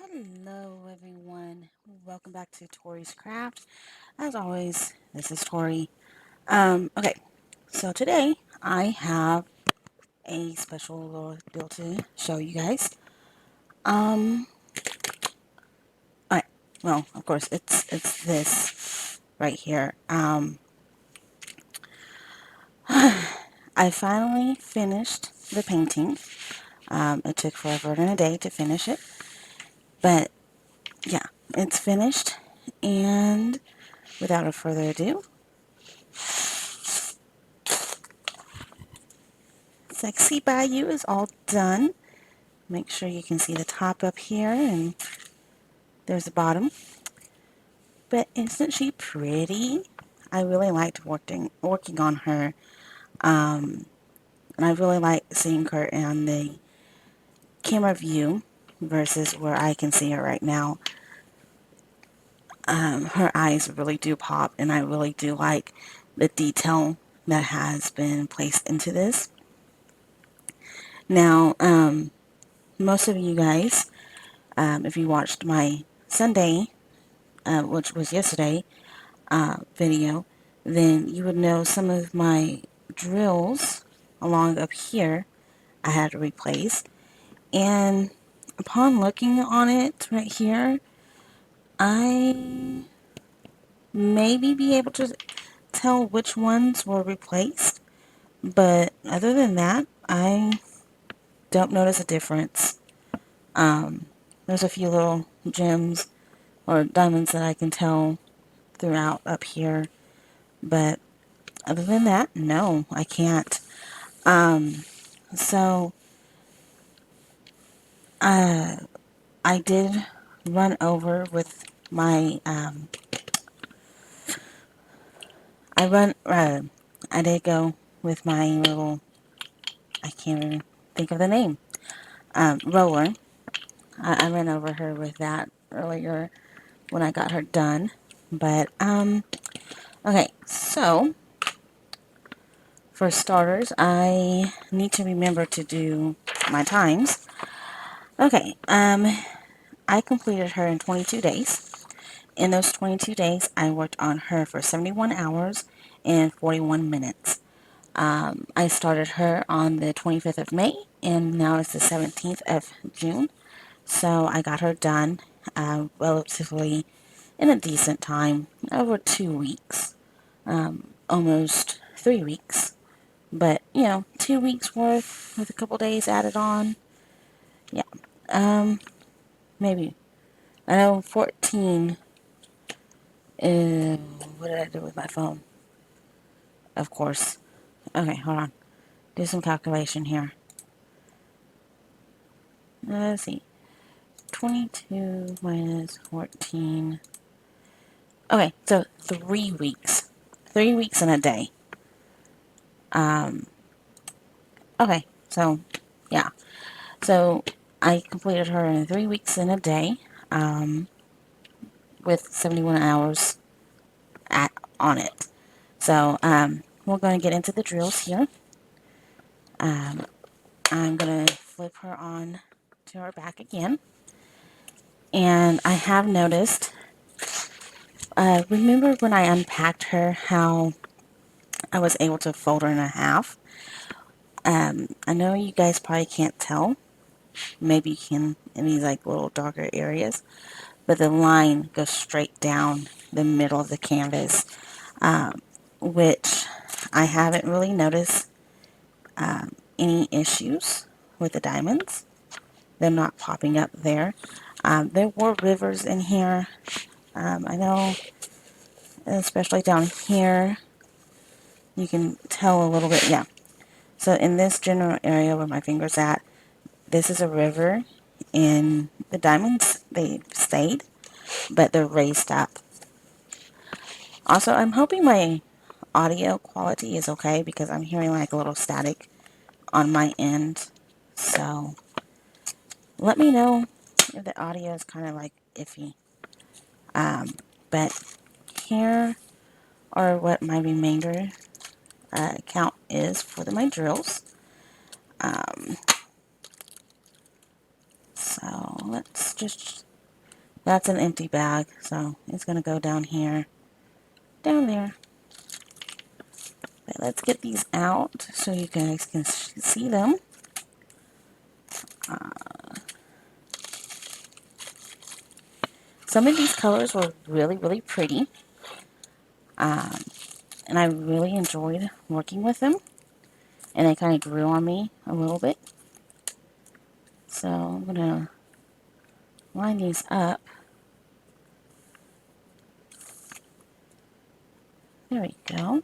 Hello everyone, welcome back to Tori's Craft. As always, this is Tori. Okay, so today I have a special little deal to show you guys. Um, alright, well, of course, it's this right here. I finally finished the painting. It took forever and a day to finish it, but yeah, it's finished, and without a further ado, Sexy Bayou is all done. Make sure you can see the top up here, and there's the bottom. But isn't she pretty? I really liked working on her, and I really like seeing her in the camera view versus where I can see her right now. Her eyes really do pop, and I really do like the detail that has been placed into this. Now, most of you guys, if you watched my Sunday, which was yesterday, video, then you would know some of my drills along up here I had to replace. And upon looking on it right here, I maybe be able to tell which ones were replaced. But other than that, I don't notice a difference. There's a few little gems or diamonds that I can tell throughout up here. But other than that, no, I can't. So, I did run over with my, I did go with my little, I can't even think of the name, roller. I ran over her with that earlier when I got her done. But, okay, so, for starters, I need to remember to do my times. Okay, I completed her in 22 days. In those 22 days, I worked on her for 71 hours and 41 minutes. I started her on the 25th of May, and now it's the 17th of June. So I got her done relatively in a decent time, over 2 weeks, almost 3 weeks. But, 2 weeks worth with a couple days added on. Yeah, maybe. I know 14. What did I do with my phone? Of course. Okay, hold on. Do some calculation here. Let's see. 22 minus 14. Okay, so 3 weeks. 3 weeks and a day. Okay, so, yeah. So, I completed her in 3 weeks and a day, with 71 hours on it. So, we're going to get into the drills here. I'm going to flip her on to her back again. And I have noticed, remember when I unpacked her, how I was able to fold her in half? I know you guys probably can't tell. Maybe you can in these like little darker areas. But the line goes straight down the middle of the canvas, which I haven't really noticed any issues with the diamonds. Them not popping up there. There were rivers in here. I know, especially down here, you can tell a little bit, yeah. So in this general area where my finger's at, this is a river, and the diamonds, they stayed, but they're raised up. Also, I'm hoping my audio quality is okay because I'm hearing like a little static on my end. So, let me know if the audio is kind of like iffy. But here are what my remainder count is for my drills. So let's just That's an empty bag, so it's going to go down here, down there. But let's get these out so you guys can see them. Some of these colors were really, really pretty. And I really enjoyed working with them. And they kind of grew on me a little bit. So I'm going to line these up. There we go.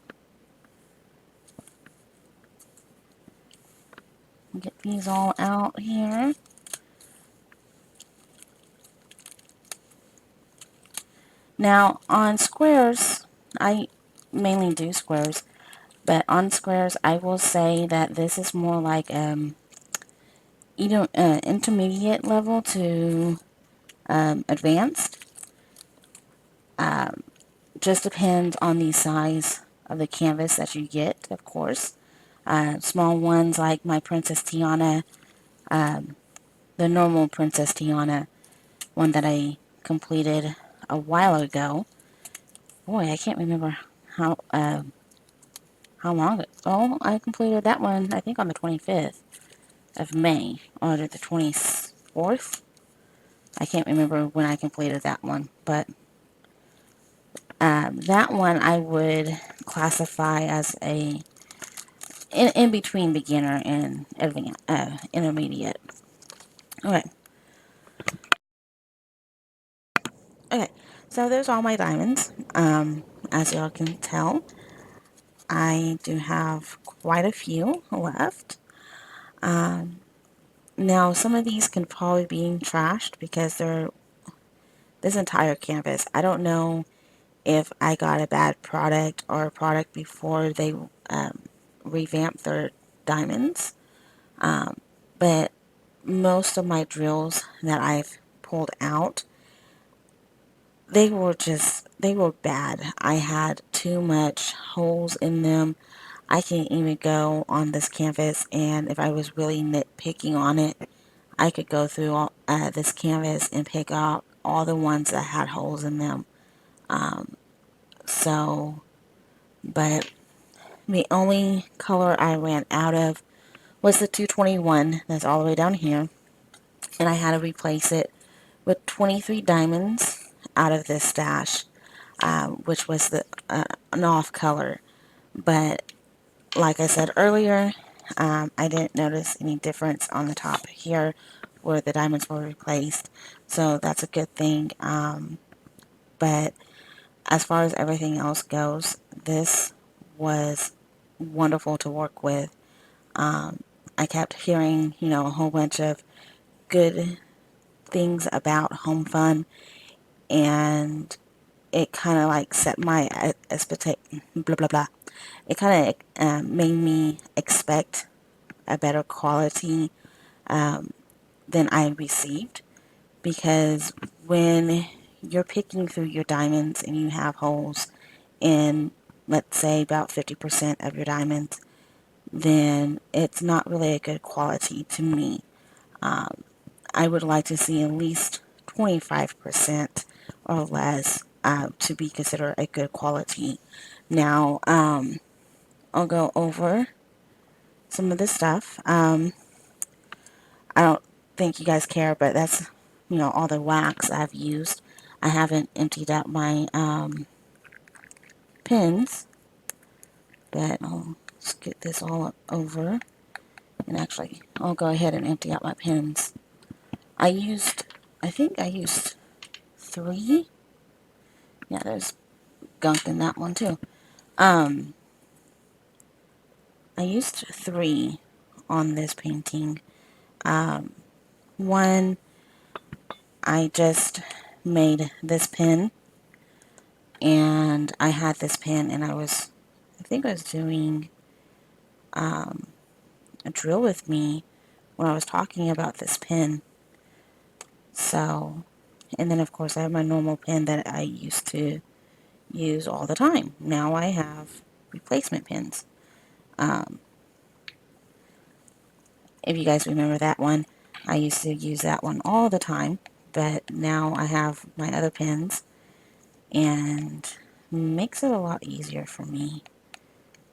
Get these all out here. Now on squares, I mainly do squares, but on squares I will say that this is more like either intermediate level to advanced. Just depends on the size of the canvas that you get, of course. Small ones like my Princess Tiana, the normal Princess Tiana one that I completed a while ago. Boy, I can't remember how long ago I completed that one. I think on the 25th of May or the 24th. I can't remember when I completed that one, but that one I would classify as a in between beginner and advanced, intermediate. Okay. Okay. So there's all my diamonds. As y'all can tell, I do have quite a few left. Now some of these can probably be trashed because they're this entire canvas. I don't know if I got a bad product or a product before they revamped their diamonds. But most of my drills that I've pulled out, they were bad. I had too much holes in them. I can't even go on this canvas, and if I was really nitpicking on it, I could go through this canvas and pick out all the ones that had holes in them. So, but the only color I ran out of was the 221 that's all the way down here, and I had to replace it with 23 diamonds out of this stash, which was the an off color. But like I said earlier, I didn't notice any difference on the top here where the diamonds were replaced, so that's a good thing. But as far as everything else goes, this was wonderful to work with. I kept hearing, a whole bunch of good things about Home Fun, and it kind of like set my expectation, blah blah blah. It kind of made me expect a better quality than I received, because when you're picking through your diamonds and you have holes in, let's say, about 50% of your diamonds, then it's not really a good quality to me. I would like to see at least 25% or less to be considered a good quality. Now, I'll go over some of this stuff. I don't think you guys care, but that's, all the wax I've used. I haven't emptied out my pins, but I'll just get this all over. And actually, I'll go ahead and empty out my pins. I think I used 3. Yeah, there's gunk in that one too. I used 3 on this painting. One, I just made this pin, and I had this pin, and I think I was doing a drill with me when I was talking about this pin. So, and then of course I have my normal pin that I used to use all the time. Now I have replacement pins. If you guys remember that one, I used to use that one all the time. but now I have my other pins and makes it a lot easier for me.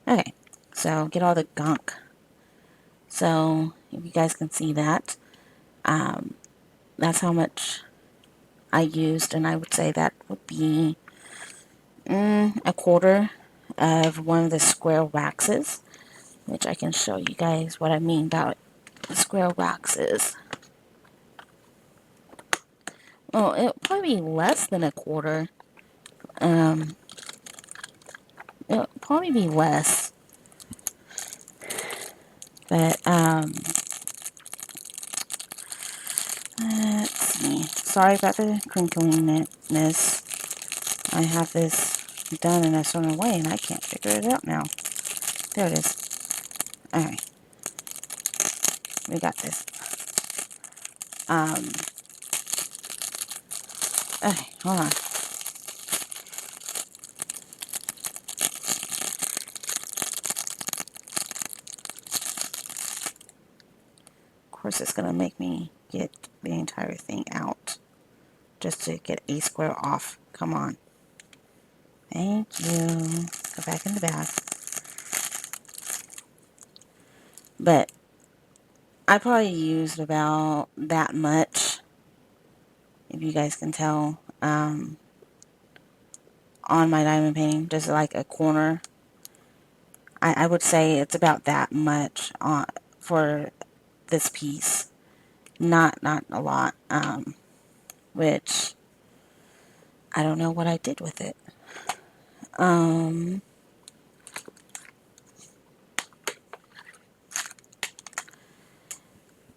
Okay, so get all the gunk. So if you guys can see that, that's how much I used, and I would say that would be a quarter of one of the square waxes, which I can show you guys what I mean about the square waxes. Well, it'll probably be less than a quarter. It'll probably be less, but let's see. Sorry about the crinkliness. I have this done in a certain way, and I can't figure it out now. There it is. Alright. We got this. Okay, hold on. Of course, it's gonna make me get the entire thing out just to get a square off. Come on. Thank you. Go back in the bag. But I probably used about that much, if you guys can tell, on my diamond painting, just like a corner. I would say it's about that much on for this piece. Not a lot, which I don't know what I did with it.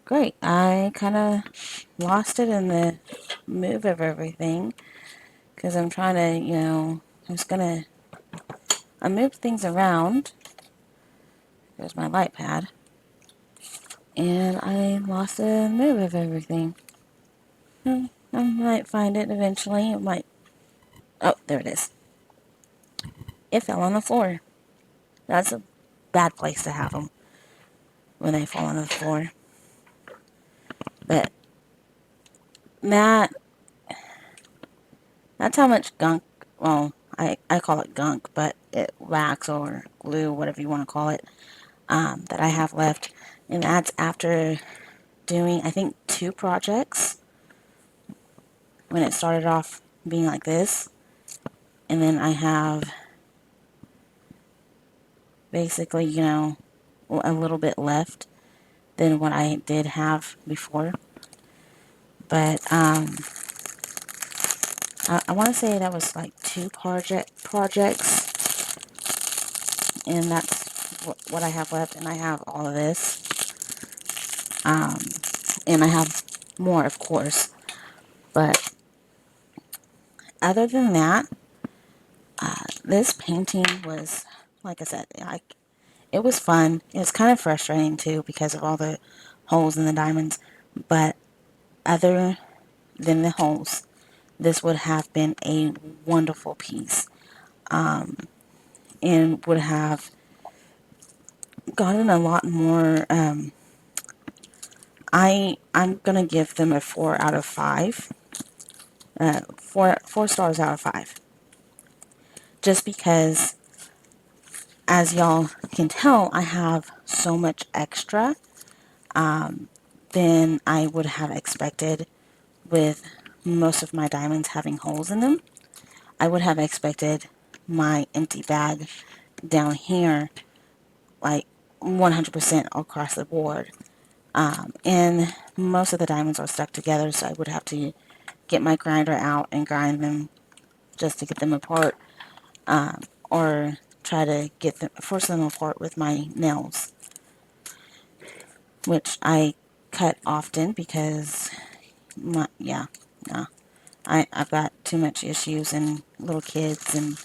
Great. I kind of lost it in the move of everything because I'm trying to, I moved things around. There's my light pad. And I lost the move of everything. I might find it eventually. It might. Oh, there it is. It fell on the floor. That's a bad place to have them when they fall on the floor. But that, that's how much gunk, well, I call it gunk, but wax or glue, whatever you want to call it, that I have left. And that's after doing, I think, 2 projects when it started off being like this. And then I have basically, a little bit left than what I did have before. But I want to say that was like 2 projects, and that's what I have left. And I have all of this, and I have more, of course. But other than that, this painting was, like I said, it was fun. It's kind of frustrating too because of all the holes in the diamonds. But other than the holes, this would have been a wonderful piece, and would have gotten a lot more. I'm gonna give them a 4 out of 5. Four stars out of 5. Just because, as y'all can tell, I have so much extra than I would have expected with most of my diamonds having holes in them. I would have expected my empty bag down here like 100% across the board. And most of the diamonds are stuck together, so I would have to get my grinder out and grind them just to get them apart, or try to force them apart with my nails, which I cut often because I've got too much issues and little kids, and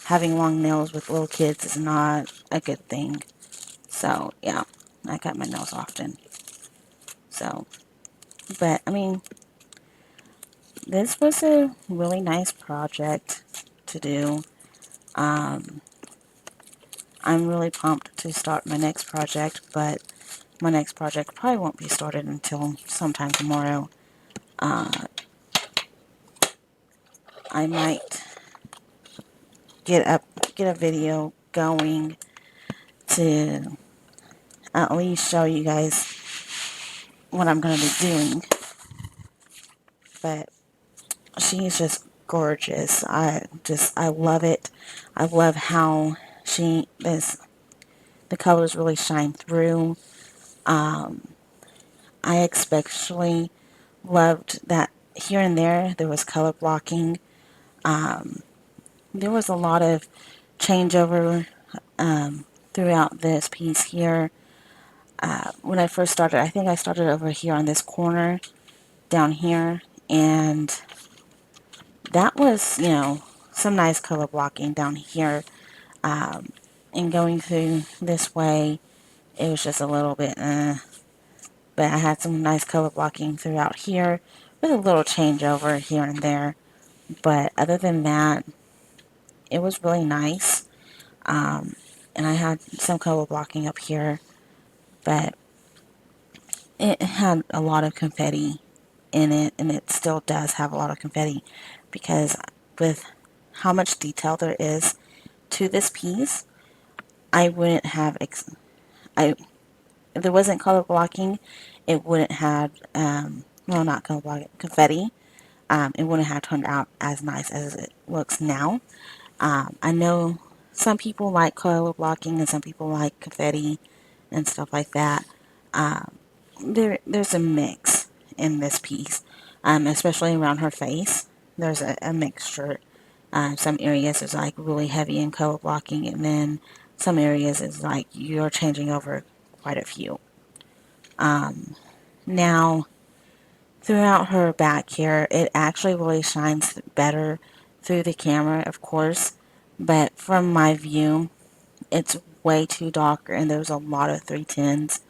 having long nails with little kids is not a good thing. So yeah, I cut my nails often. So, but I mean, this was a really nice project to do. I'm really pumped to start my next project, but my next project probably won't be started until sometime tomorrow. I might get a video going to at least show you guys what I'm going to be doing. But she's just gorgeous. I love it. I love how the colors really shine through. I especially loved that here and there was color blocking. There was a lot of changeover throughout this piece here. When I first started, I think I started over here on this corner down here, and that was, some nice color blocking down here. And going through this way, it was just a little bit, but I had some nice color blocking throughout here with a little changeover here and there. But other than that, it was really nice. And I had some color blocking up here, but it had a lot of confetti in it, and it still does have a lot of confetti, because with how much detail there is to this piece, I wouldn't have if there wasn't color blocking, it wouldn't have well, not color blocking, confetti. It wouldn't have turned out as nice as it looks now. I know some people like color blocking and some people like confetti and stuff like that. There's a mix in this piece, especially around her face. There's a mixture. Some areas is like really heavy in color blocking, and then some areas is like you're changing over quite a few. Now, throughout her back here, it actually really shines better through the camera, of course, but from my view, it's way too darker, and there's a lot of 310s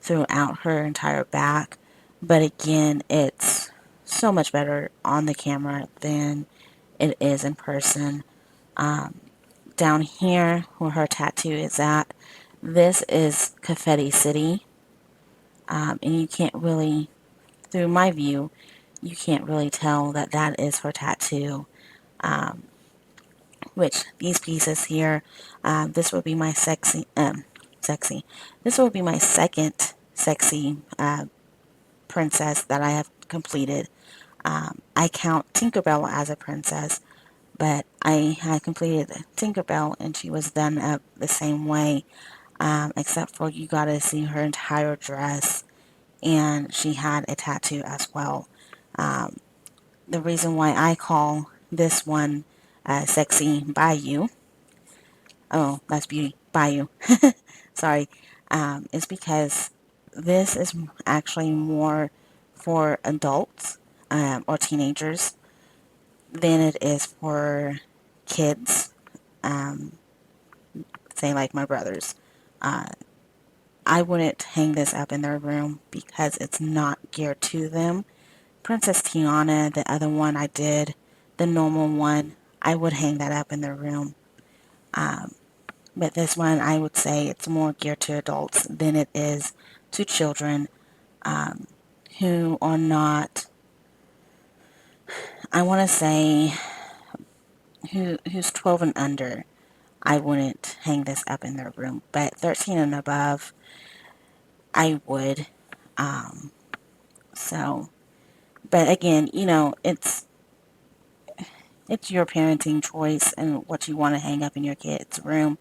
throughout her entire back. But again, it's so much better on the camera than it is in person. Down here where her tattoo is at, this is Confetti City, and you can't really, through my view, you can't really tell that that is her tattoo. Which these pieces here, this would be my sexy. This will be my second sexy princess that I have completed. I count Tinkerbell as a princess, but I had completed Tinkerbell and she was done up the same way, except for you got to see her entire dress, and she had a tattoo as well. The reason why I call this one Sexy Bayou, oh, that's Beauty Bayou, sorry, is because this is actually more for adults or teenagers than it is for kids, say like my brothers. I wouldn't hang this up in their room because it's not geared to them. Princess Tiana, the other one I did, the normal one, I would hang that up in their room. But this one, I would say it's more geared to adults than it is to children who are not, I want to say, who's 12 and under. I wouldn't hang this up in their room. But 13 and above, I would. So, but again, it's your parenting choice and what you want to hang up in your kid's room.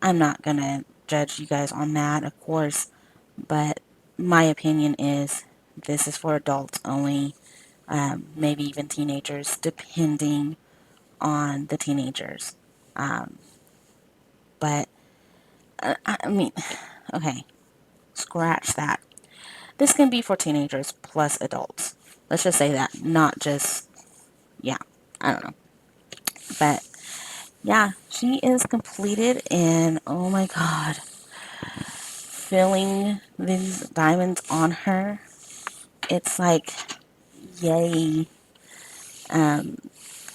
I'm not going to judge you guys on that, of course, but my opinion is this is for adults only, maybe even teenagers, depending on the teenagers. But, I mean, okay, scratch that. This can be for teenagers plus adults. Let's just say that, not just, yeah, I don't know. But, yeah, she is completed, and oh my god, feeling these diamonds on her, it's like, yay.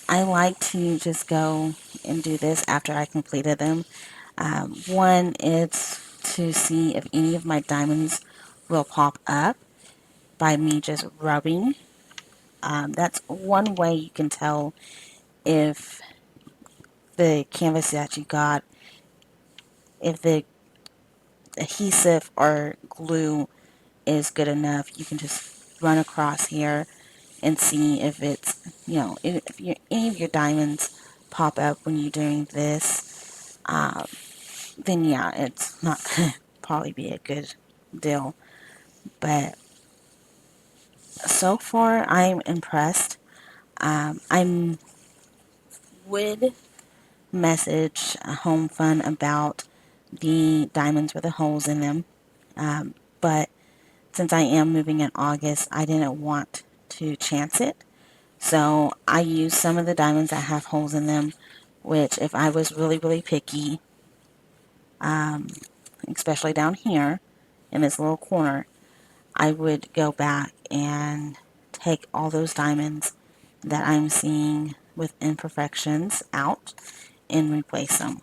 I like to just go and do this after I completed them. One is to see if any of my diamonds will pop up by me just rubbing. That's one way you can tell if the canvas that you got, if the adhesive or glue is good enough, you can just run across here and see if it's, if any of your diamonds pop up when you're doing this, then yeah, it's not going to probably be a good deal. But so far, I'm impressed. I would message Home Fun about the diamonds with the holes in them. But since I am moving in August, I didn't want to chance it. So I used some of the diamonds that have holes in them, which if I was really, really picky, especially down here in this little corner, I would go back and take all those diamonds that I'm seeing with imperfections out and replace them.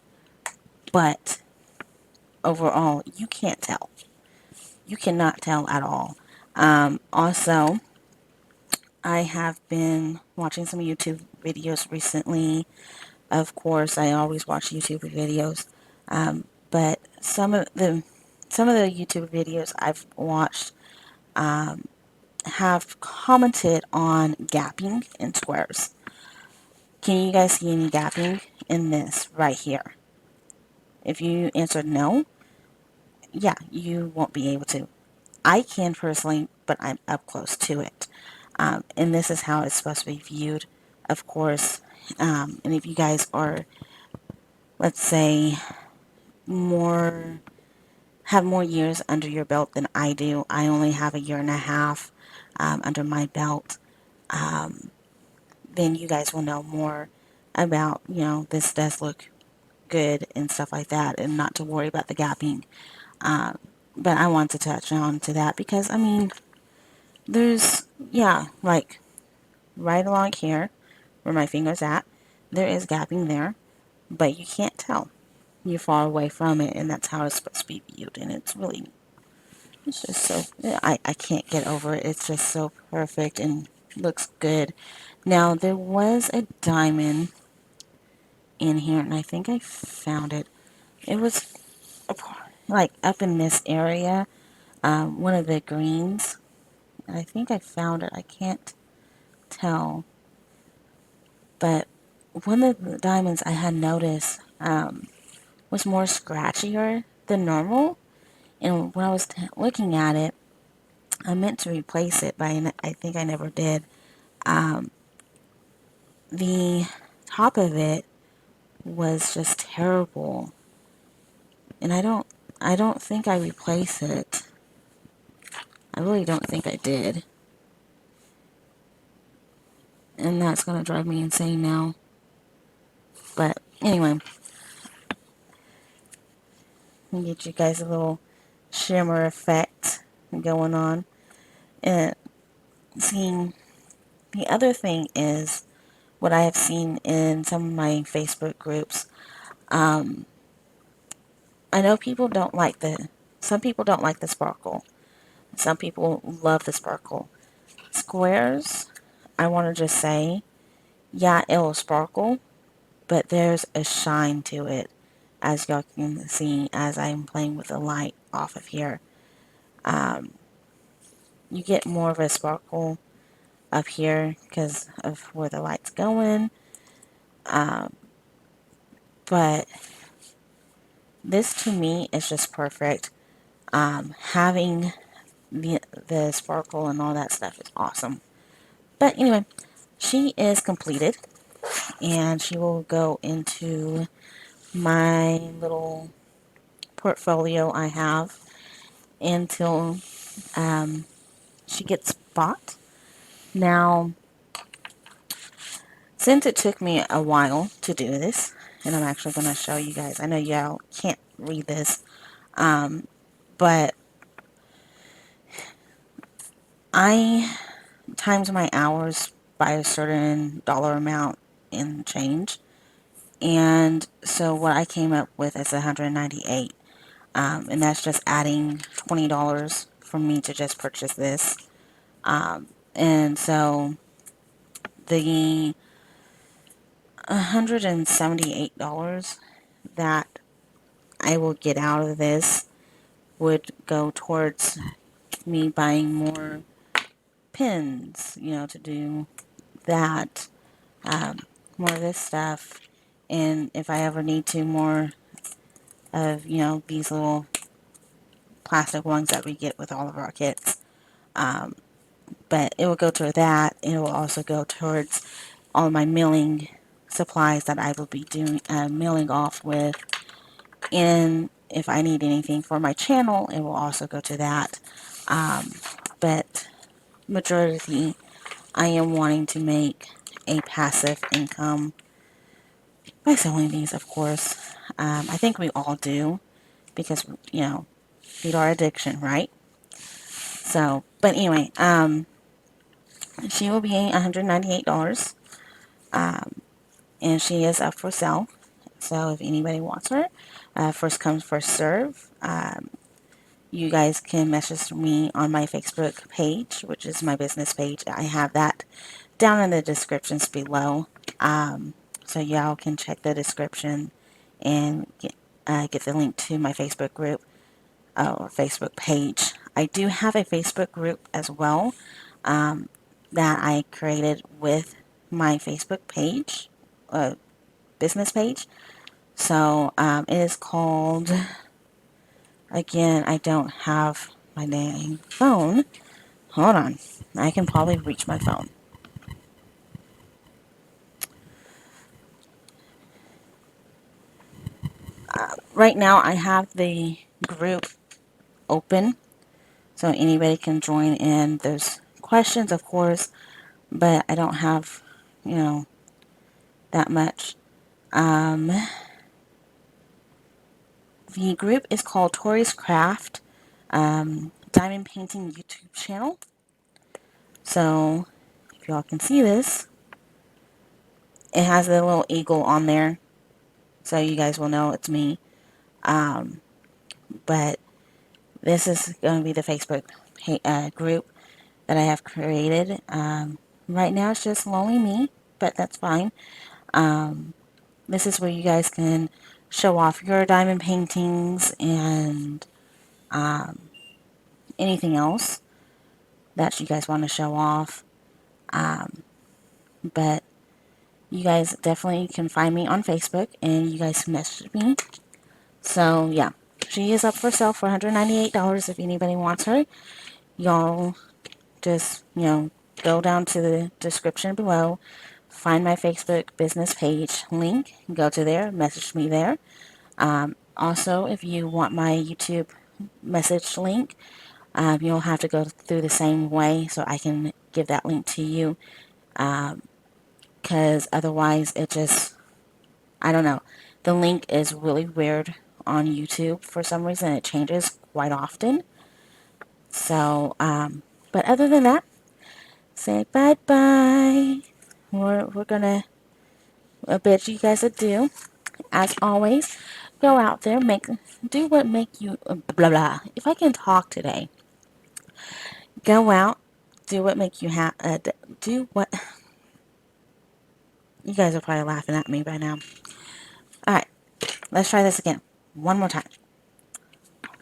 But overall, you can't tell. You cannot tell at all. Also, I have been watching some YouTube videos recently. Of course, I always watch YouTube videos, but some of the YouTube videos I've watched have commented on gapping in squares. Can you guys see any gapping in this right here? If you answered no, yeah, you won't be able to. I can personally, but I'm up close to it. And this is how it's supposed to be viewed, of course. And if you guys are, let's say, more have more years under your belt than I do, I only have a year and a half under my belt, then you guys will know more about, this does look good and stuff like that, and not to worry about the gapping. But I want to touch on to that because, I mean, there's, yeah, like right along here where my finger's at, there is gapping there, but you can't tell. You're far away from it, and that's how it's supposed to be viewed, and it's just so, I can't get over it. It's just so perfect and looks good. Now, there was a diamond in here, and I think I found it. It was like up in this area, one of the greens. And I think I found it. I can't tell. But one of the diamonds I had noticed was more scratchier than normal. And when I was looking at it, I meant to replace it, but I think I never did. The top of it was just terrible. And I don't think I replaced it. I really don't think I did. And that's going to drive me insane now. But anyway, let me get you guys a little shimmer effect going on. And seeing, the other thing is what I have seen in some of my Facebook groups. I know some people don't like the sparkle. Some people love the sparkle. Squares, I want to just say, yeah, it'll sparkle, but there's a shine to it, as y'all can see as I'm playing with the light off of here. You get more of a sparkle up here because of where the light's going, but this to me is just perfect. Having the sparkle and all that stuff is awesome. But anyway, she is completed, and she will go into my little portfolio I have until she gets bought. Now, since it took me a while to do this, and I'm actually going to show you guys. I know y'all can't read this, but I times my hours by a certain dollar amount in change. And so what I came up with is 198. And that's just adding $20 for me to just purchase this. And so the $178 that I will get out of this would go towards me buying more pins, to do that, more of this stuff. And if I ever need to, more of, these little plastic ones that we get with all of our kits. But it will go toward that. And it will also go towards all my milling supplies that I will be doing, milling off with. And if I need anything for my channel, it will also go to that. But majority, I am wanting to make a passive income by selling these, of course. I think we all do because, feed our addiction, right? So, but anyway, she will be $198, and she is up for sale. So if anybody wants her, first come, first serve. You guys can message me on my Facebook page, which is my business page. I have that down in the descriptions below. So y'all can check the description and get the link to my Facebook group or Facebook page. I do have a Facebook group as well that I created with my Facebook page, business page. So it is called, again, I don't have my dang phone. Hold on. I can probably reach my phone. Right now I have the group open so anybody can join in. There's questions, of course, but I don't have, that much. The group is called Tori's Craft Diamond Painting YouTube channel. So if y'all can see this, it has a little eagle on there, so you guys will know it's me. But this is going to be the Facebook group that I have created. Right now it's just lonely me, but that's fine. This is where you guys can show off your diamond paintings and anything else that you guys want to show off. But you guys definitely can find me on Facebook and you guys can message me. So yeah, she is up for sale for $198 if anybody wants her. Y'all just, go down to the description below, find my Facebook business page link, go to there, message me there. Also, if you want my YouTube message link, you'll have to go through the same way so I can give that link to you. Because otherwise it just, I don't know. The link is really weird on YouTube. For some reason it changes quite often. So, but other than that, say bye-bye. We're gonna bid you guys adieu. As always, go out there, do what make you, blah, blah. If I can talk today, go out, do what make you do what, you guys are probably laughing at me by now. Alright, let's try this again. One more time.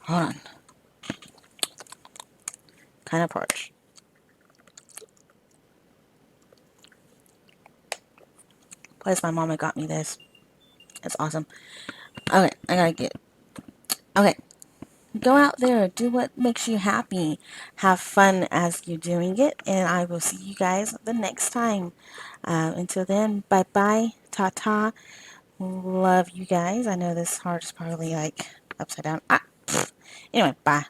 Hold on. Kind of parched. Plus, my mama got me this. It's awesome. Okay, I gotta get. Okay, go out there, do what makes you happy. Have fun as you're doing it, and I will see you guys the next time. Until then, bye bye, ta ta. Love you guys. I know this heart is probably like upside down. Anyway, bye.